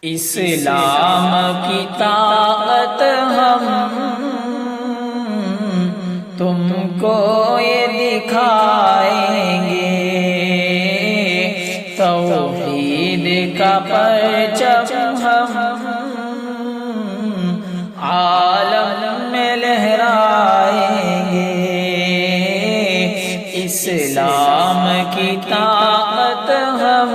اسلام کی طاقت ہم تم کو یہ دکھائیں گے، توحید کا پرچم ہم عالم میں لہرائیں گے۔ اسلام کی طاقت ہم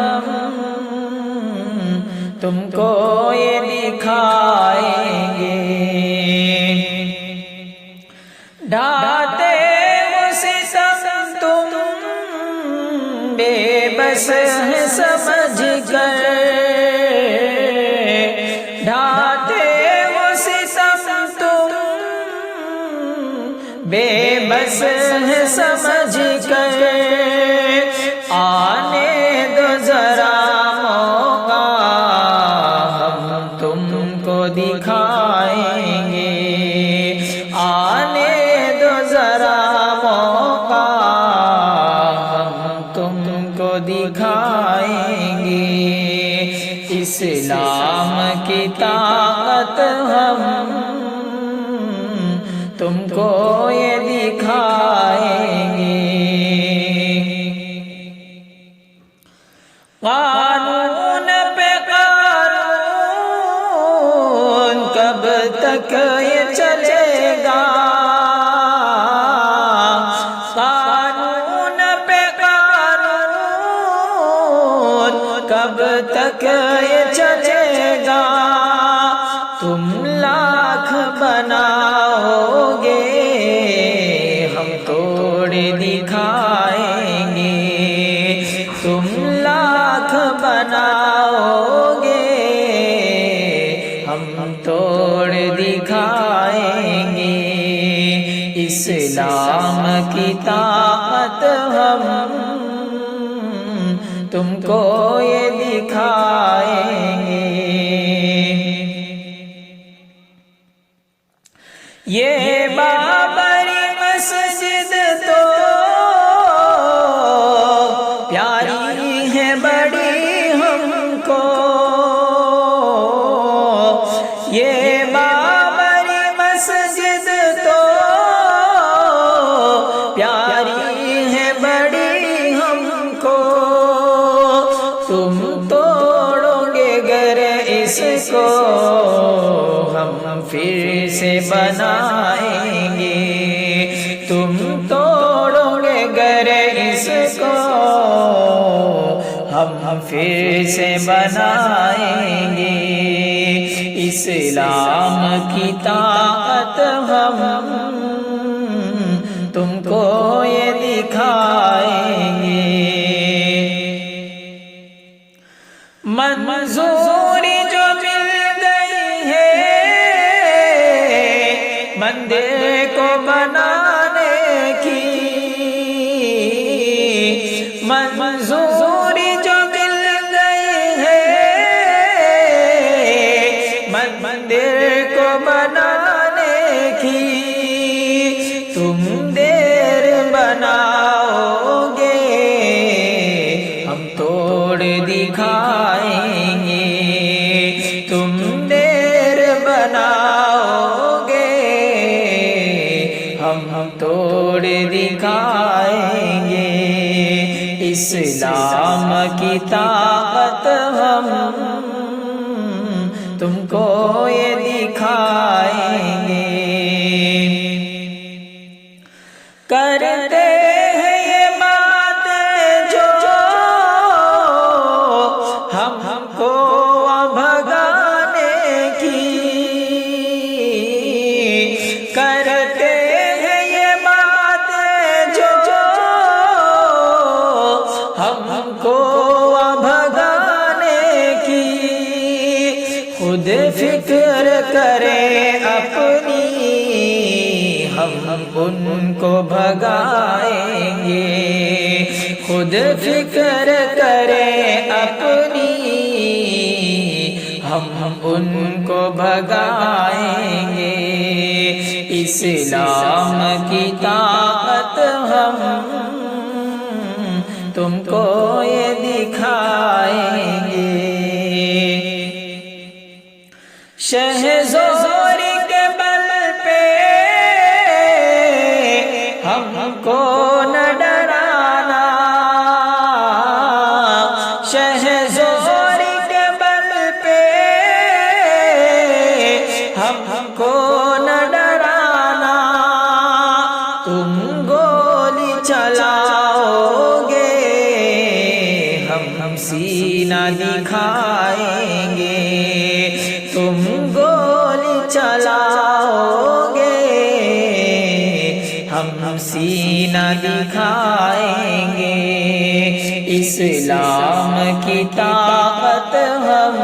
تم کو یہ دکھائیں گے، ڈھاتے ہو ستم تم بے بس ہیں سمجھ کر، ڈھاتے ہو ستم تم بے بس ہیں سمجھ کر، آنے دو ذرا دکھائیں گے، آنے دو ذرا موقع ہم تم کو دکھائیں گے۔ اسلام کی طاقت ہم تم کو یہ دکھائیں گے، قانون پہ کب تک یہ چلے گا، قانون پہ قانون کب تک یہ چلے گا، تم لاکھ بناؤ گے ہم توڑ دکھائیں گے، تم لاکھ بناؤ گے ہم توڑ دکھائیں گے۔ اسلام کی طاقت ہم تم کو یہ دکھائیں گے، یہ بابری مسجد تو پیاری ہے بڑی ہم کو، یہ بابری مسجد تو پیاری ہے بڑی ہم کو، تم توڑو گے گر اس کو ہم پھر سے بنائیں گے، تم توڑو گے گر اس کو ہم پھر سے بنائیں گے۔ اسلام کی طاقت ہم تم کو یہ دکھائیں گے، منظوری جو مل گئی ہے مندر کو بنانے کی، منظوری جو مل گئی ہے مندر کو بنانے کی، تم دیر بناؤ گے ہم توڑ دکھائیں گے، تم دیر بناؤ گے ہم توڑ دکھائیں گے۔ اسلام کی طاقت ہم تم کو یہ دکھائیں گے، کرتے ہیں یہ بات جو ہم کو بھگانے کی، کرتے ہیں یہ بات جو ہم کو بھگانے کی، خود فکر کریں اپنی ہم ان کو بھگائیں گے، خود فکر کریں اپنی ہم ان کو بھگائیں گے۔ اسلام کی طاقت ہم تم کو یہ دکھائیں گے، شہزوری کے بل پہ ہم کو نہ ڈرانا، شہزوری کے بل پہ ہم کو نہ ڈرانا، تم گولی چلاؤ گے ہم سینہ دکھائیں گے، تم گولی چلاؤ گے ہم سینہ دکھائیں گے، اسلام کی طاقت ہم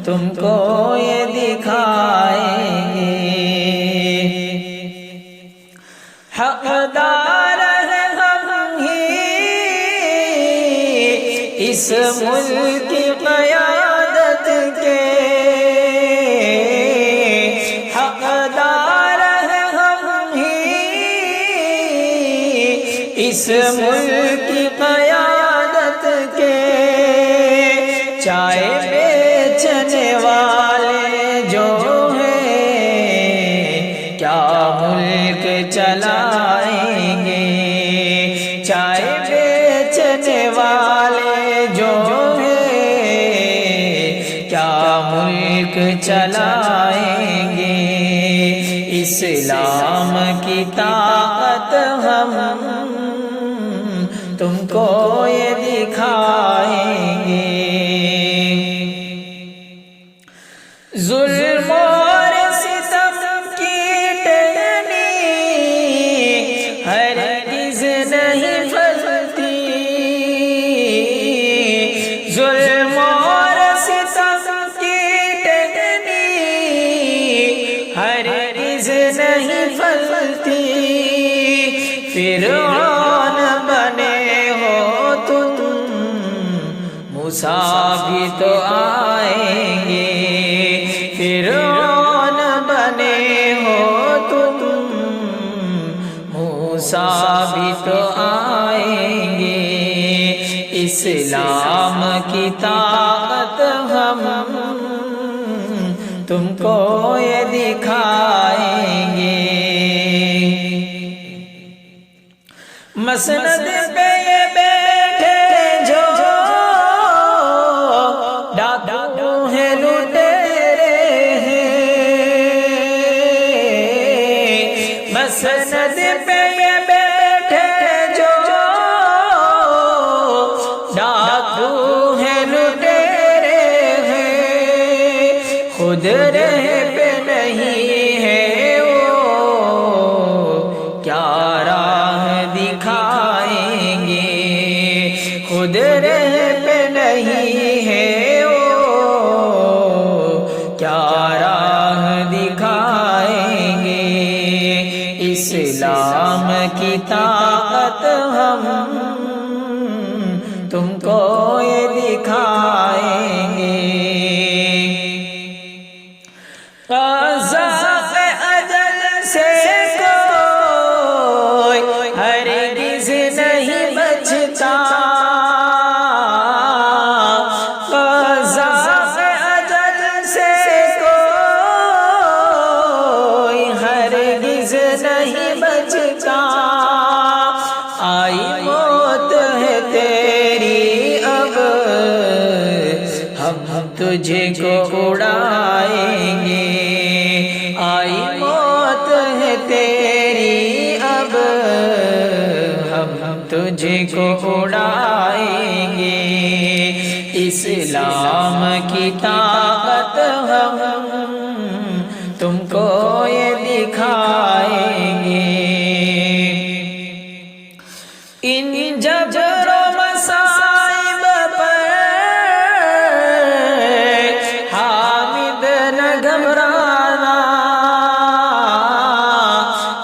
تم کو یہ دکھائیں گے، حقدار ہیں ہم ہی اس ملک کی قیادت کے، حقدار ہیں ہم ہی اس ملک کی قیادت کے، چائے بیچنے والے جو ہیں کیا ملک چلائیں گے، چائے بیچنے والے جو ہیں کیا ملک چلائیں گے، اسلام کی طاقت ہم تم کو یہ دکھائیں گے، ظلم اور ستم کی ٹہنی ہرگز نہیں پھلتی، ظلم اور ستم کی ٹہنی ہرگز نہیں پھلتی، فرعون بنے ہو تم موسیٰ بھی تو آئیں گے، فرعون بنے ہو تم موسیٰ بھی تو آئیں گے، اسلام کی طاقت ہم تم کو یہ دکھائیں گے، مسند پہ یہ بیٹھے جو ڈاکو ہیں لٹیرے ہیں، مسند پہ یہ بیٹھے جو ڈاکو ہیں لٹیرے ہیں، خود رہ پہ نہیں ہے وہ کیا راہ دکھائیں گے، خود رہ پہ نہیں ہے وہ کیا راہ دکھائیں گے، اسلام کی طاقت ہم تم کو یہ دکھائیں گے، قضاء اجل سے کوئی ہرگز نہیں بچتا، قضاء اجل سے کوئی ہرگز نہیں بچتا، آئی موت ہے تیری اب ہم تجھے کو اڑائیں گے، آئی موت ہے تیری اب ہم تجھے کو اڑائیں گے، اسلام کی طاقت ہم تم کو یہ دکھائیں گے، ان جبر و مصائب پر حامد نہ گھبرانا،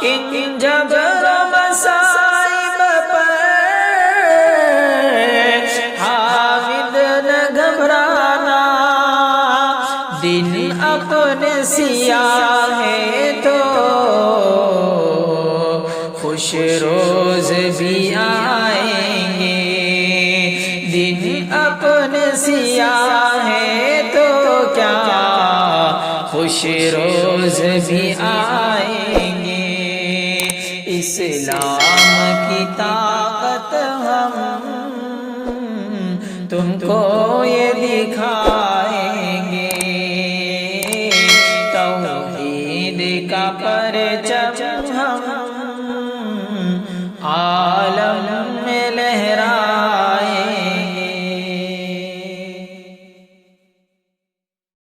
ان جبر و مصائب پر حامد نہ گھبرانا، دن اپنے سیاہ ہے تو خوش روز بھی آئیں گے، دن اپنے سیاہ ہے تو کیا کچھ روز بھی آئیں گے، اسلام کی طاقت ہم تم کو یہ